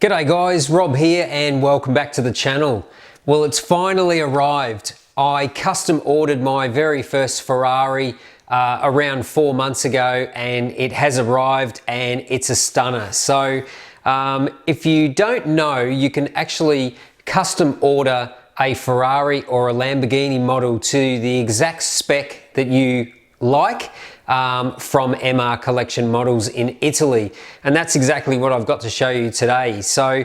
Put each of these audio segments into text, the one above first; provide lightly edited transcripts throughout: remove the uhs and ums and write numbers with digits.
G'day guys, Rob here and welcome back to the channel. Well, it's finally arrived. I custom ordered my very first Ferrari around 4 months ago and it has arrived and it's a stunner. So if you don't know, you can actually custom order a Ferrari or a Lamborghini model to the exact spec that you like from MR Collection Models in Italy, and that's exactly what I've got to show you today. So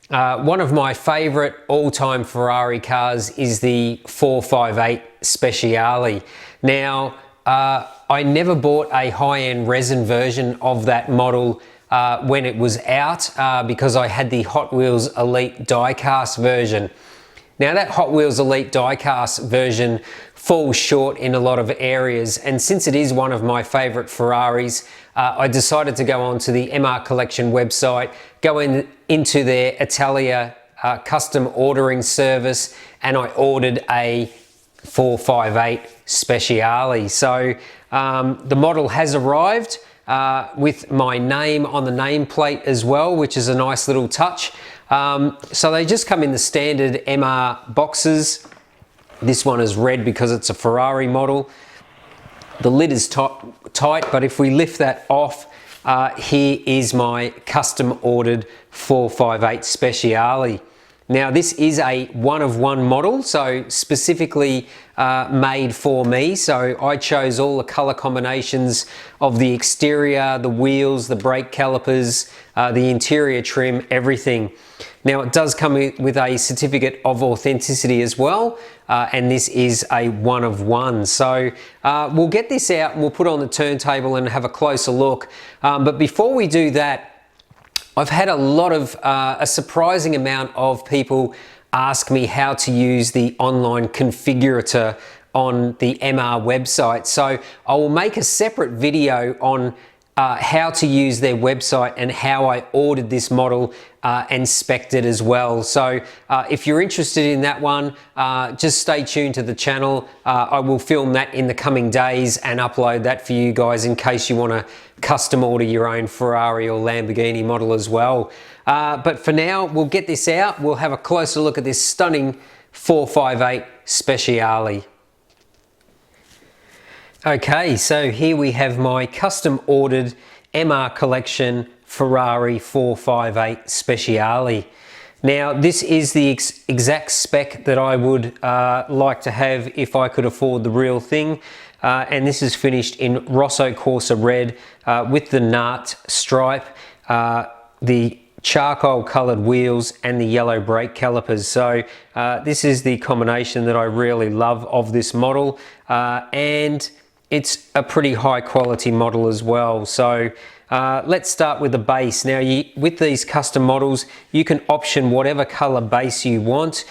one of my favorite all-time Ferrari cars is the 458 Speciale. Now I never bought a high-end resin version of that model when it was out because I had the Hot Wheels Elite die-cast version. Now that Hot Wheels Elite die-cast version falls short in a lot of areas, and since it is one of my favorite Ferraris, I decided to go onto the MR Collection website, go into their Italia custom ordering service, and I ordered a 458 Speciale. So the model has arrived with my name on the nameplate as well, which is a nice little touch. So they just come in the standard MR boxes. This one is red because it's a Ferrari model. The lid is tight, but if we lift that off, here is my custom ordered 458 Speciale. Now this is a one-of-one model, so specifically made for me. So I chose all the color combinations of the exterior, the wheels, the brake calipers, the interior trim, everything. Now it does come with a certificate of authenticity as well, and this is a one-of-one. So we'll get this out and we'll put it on the turntable and have a closer look. But before we do that, I've had a surprising amount of people ask me how to use the online configurator on the MR website. So I will make a separate video on how to use their website and how I ordered this model and spec'd it as well. So if you're interested in that one, just stay tuned to the channel. I will film that in the coming days and upload that for you guys in case you want to custom order your own Ferrari or Lamborghini model as well. But for now, we'll get this out. We'll have a closer look at this stunning 458 Speciale. Okay, so here we have my custom ordered MR Collection Ferrari 458 Speciale. Now this is the exact spec that I would like to have if I could afford the real thing, and this is finished in Rosso Corsa red with the Nart stripe, the charcoal colored wheels and the yellow brake calipers. So this is the combination that I really love of this model, and it's a pretty high quality model as well. So let's start with the base. Now with these custom models, you can option whatever color base you want.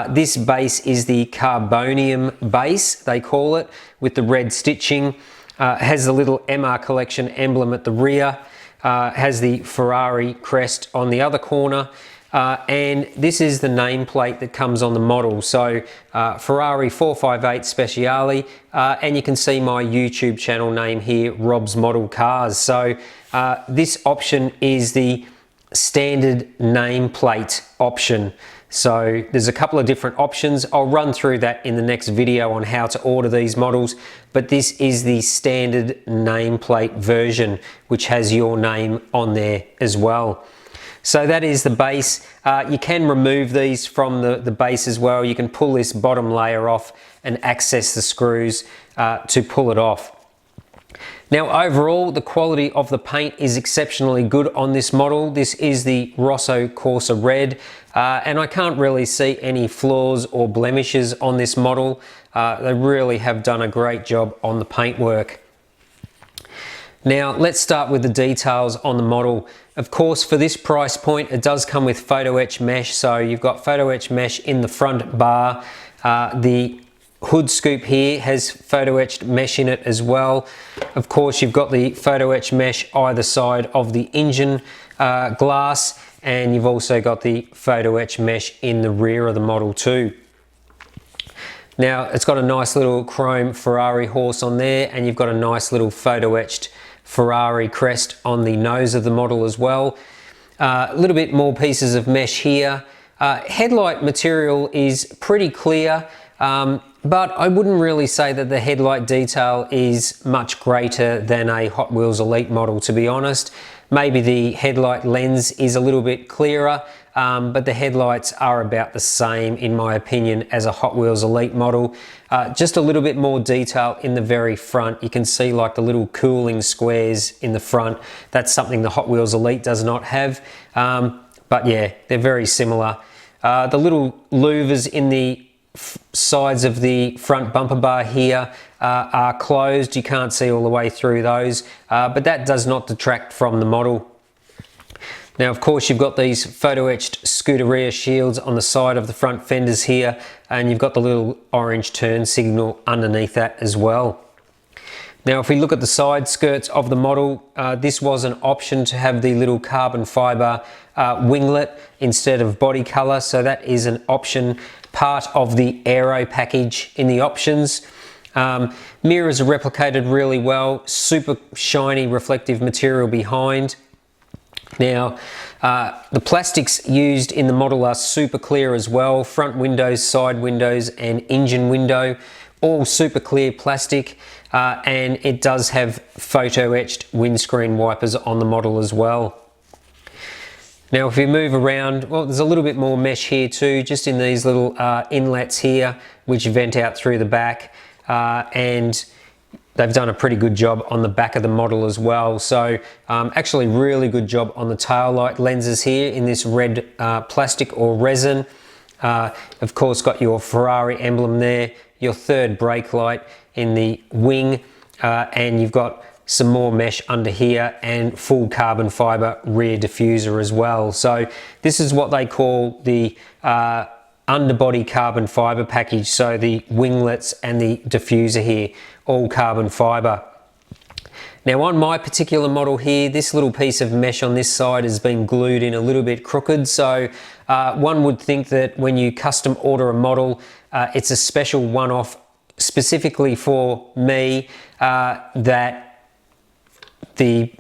This base is the carbonium base, they call it, with the red stitching. Has the little MR Collection emblem at the rear, has the Ferrari crest on the other corner, and this is the nameplate that comes on the model. So Ferrari 458 Speciale, and you can see my YouTube channel name here, Rob's Model Cars. So this option is the standard nameplate option. So there's a couple of different options. I'll run through that in the next video on how to order these models, but this is the standard nameplate version, which has your name on there as well. So that is the base. You can remove these from the base as well. You can pull this bottom layer off and access the screws to pull it off. Now overall, the quality of the paint is exceptionally good on this model. This is the Rosso Corsa red, and I can't really see any flaws or blemishes on this model. They really have done a great job on the paintwork. Now let's start with the details on the model. Of course, for this price point, it does come with photo etch mesh. So you've got photo etch mesh in the front bar. The hood scoop here has photo etched mesh in it as well. Of course, you've got the photo etch mesh either side of the engine glass, and you've also got the photo etch mesh in the rear of the model too. Now it's got a nice little chrome Ferrari horse on there, and you've got a nice little photo etched Ferrari crest on the nose of the model as well. A little bit more pieces of mesh here. Headlight material is pretty clear, but I wouldn't really say that the headlight detail is much greater than a Hot Wheels Elite model, to be honest. Maybe the headlight lens is a little bit clearer, but the headlights are about the same, in my opinion, as a Hot Wheels Elite model. Just a little bit more detail in the very front. You can see like the little cooling squares in the front. That's something the Hot Wheels Elite does not have. But yeah, they're very similar. The little louvers in the sides of the front bumper bar here are closed. You can't see all the way through those, but that does not detract from the model. Now, of course, you've got these photo-etched Scuderia shields on the side of the front fenders here, and you've got the little orange turn signal underneath that as well. Now, if we look at the side skirts of the model, this was an option to have the little carbon fiber winglet instead of body color, so that is an option, part of the aero package in the options. Mirrors are replicated really well, super shiny reflective material behind. Now, the plastics used in the model are super clear as well. Front windows, side windows, and engine window, all super clear plastic. And it does have photo etched windscreen wipers on the model as well. Now, if we move around, well, there's a little bit more mesh here too, just in these little inlets here, which vent out through the back. And they've done a pretty good job on the back of the model as well. So actually really good job on the tail light lenses here in this red plastic or resin. Of course, got your Ferrari emblem there, your third brake light in the wing, and you've got some more mesh under here and full carbon fiber rear diffuser as well. So this is what they call the underbody carbon fiber package. So the winglets and the diffuser here, all carbon fiber. Now, on my particular model here, this little piece of mesh on this side has been glued in a little bit crooked. So one would think that when you custom order a model, it's a special one-off specifically for me, that the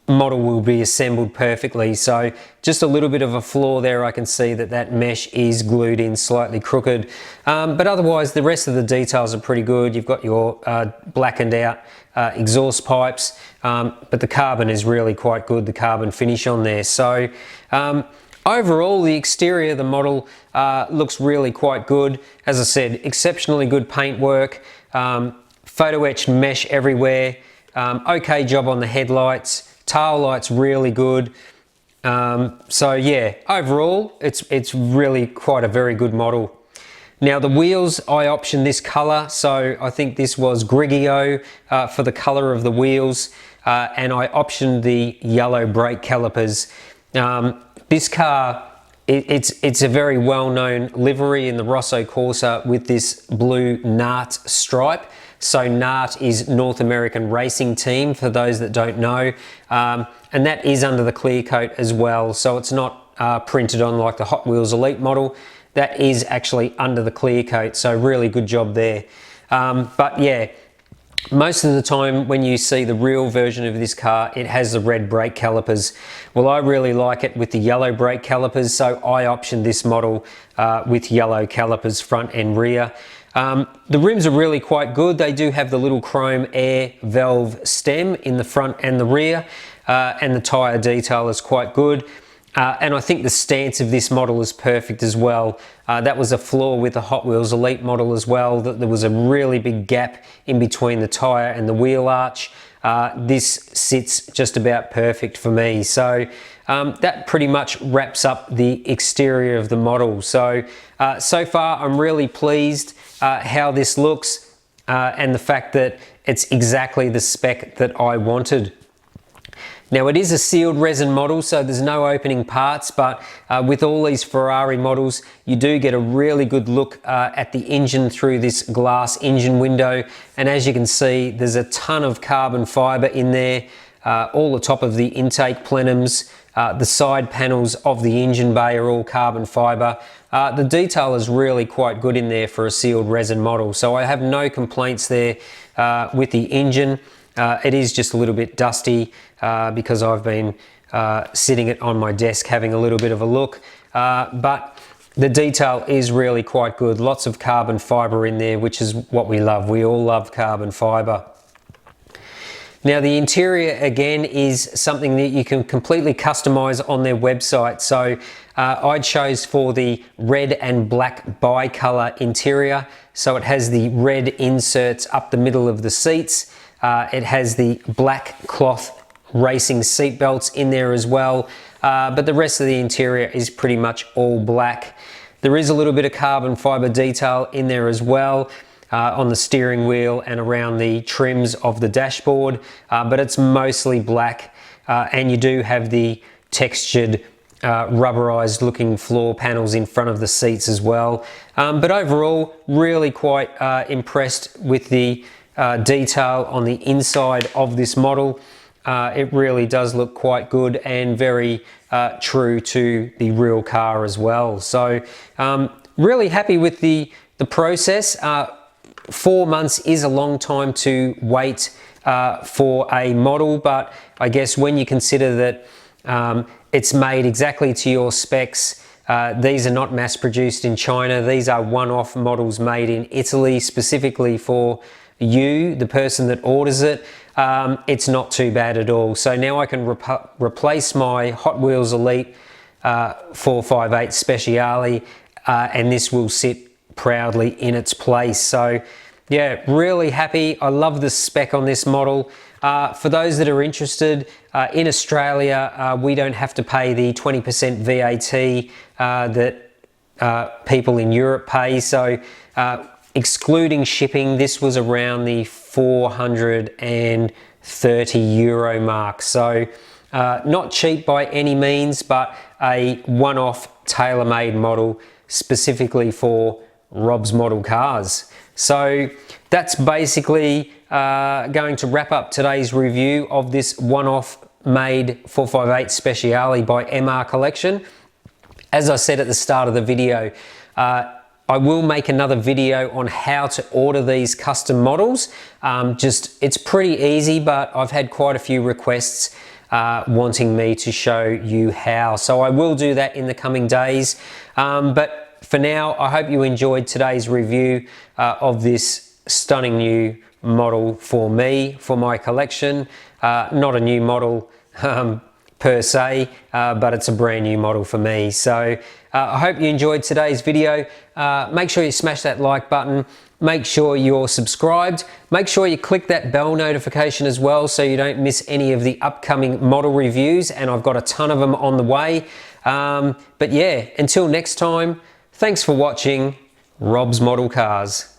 model will be assembled perfectly. So just a little bit of a flaw there. I can see that that mesh is glued in slightly crooked, but otherwise the rest of the details are pretty good. You've got your blackened out exhaust pipes, but the carbon is really quite good, the carbon finish on there. So overall, the exterior of the model looks really quite good. As I said, exceptionally good paintwork, photo etched mesh everywhere, okay job on the headlights, tail lights really good. So yeah, overall, it's really quite a very good model. Now, the wheels, I optioned this color, so I think this was Grigio for the color of the wheels, and I optioned the yellow brake calipers. This car, it's a very well-known livery in the Rosso Corsa with this blue NART stripe. So NART is North American Racing Team, for those that don't know, and that is under the clear coat as well. So it's not printed on like the Hot Wheels Elite model. That is actually under the clear coat, so really good job there. But yeah, most of the time when you see the real version of this car, it has the red brake calipers. Well, I really like it with the yellow brake calipers, so I optioned this model with yellow calipers front and rear. The rims are really quite good. They do have the little chrome air valve stem in the front and the rear, and the tyre detail is quite good. And I think the stance of this model is perfect as well. That was a flaw with the Hot Wheels Elite model as well, that there was a really big gap in between the tyre and the wheel arch. This sits just about perfect for me. So that pretty much wraps up the exterior of the model. So, so far I'm really pleased how this looks, and the fact that it's exactly the spec that I wanted. Now, it is a sealed resin model, so there's no opening parts, but with all these Ferrari models, you do get a really good look at the engine through this glass engine window. And as you can see, there's a ton of carbon fiber in there, all the top of the intake plenums, the side panels of the engine bay are all carbon fiber. The detail is really quite good in there for a sealed resin model, so I have no complaints there with the engine. It is just a little bit dusty because I've been sitting it on my desk having a little bit of a look, but the detail is really quite good. Lots of carbon fibre in there, which is what we love. We all love carbon fibre. Now the interior again is something that you can completely customize on their website. So I chose for the red and black bi-color interior. So it has the red inserts up the middle of the seats. It has the black cloth racing seat belts in there as well. But the rest of the interior is pretty much all black. There is a little bit of carbon fiber detail in there as well. On the steering wheel and around the trims of the dashboard, but it's mostly black, and you do have the textured rubberized looking floor panels in front of the seats as well. But overall, really quite impressed with the detail on the inside of this model. It really does look quite good and very true to the real car as well. So really happy with the process. 4 months is a long time to wait for a model, but I guess when you consider that it's made exactly to your specs, these are not mass produced in China, these are one-off models made in Italy specifically for you, the person that orders it, it's not too bad at all. So now I can replace my Hot Wheels Elite 458 Speciale, and this will sit proudly in its place. So yeah, really happy. I love the spec on this model. For those that are interested, in Australia we don't have to pay the 20% VAT that people in Europe pay. So excluding shipping, this was around the 430 euro mark. So not cheap by any means, but a one-off tailor-made model specifically for Rob's Model Cars. So that's basically going to wrap up today's review of this one-off made 458 Speciale by MR Collection. As I said at the start of the video, I will make another video on how to order these custom models. It's pretty easy, but I've had quite a few requests wanting me to show you how. So I will do that in the coming days. But for now, I hope you enjoyed today's review of this stunning new model for me, for my collection. Not a new model per se, but it's a brand new model for me. So I hope you enjoyed today's video. Make sure you smash that like button. Make sure you're subscribed. Make sure you click that bell notification as well so you don't miss any of the upcoming model reviews, and I've got a ton of them on the way. But yeah, until next time, thanks for watching Rob's Model Cars.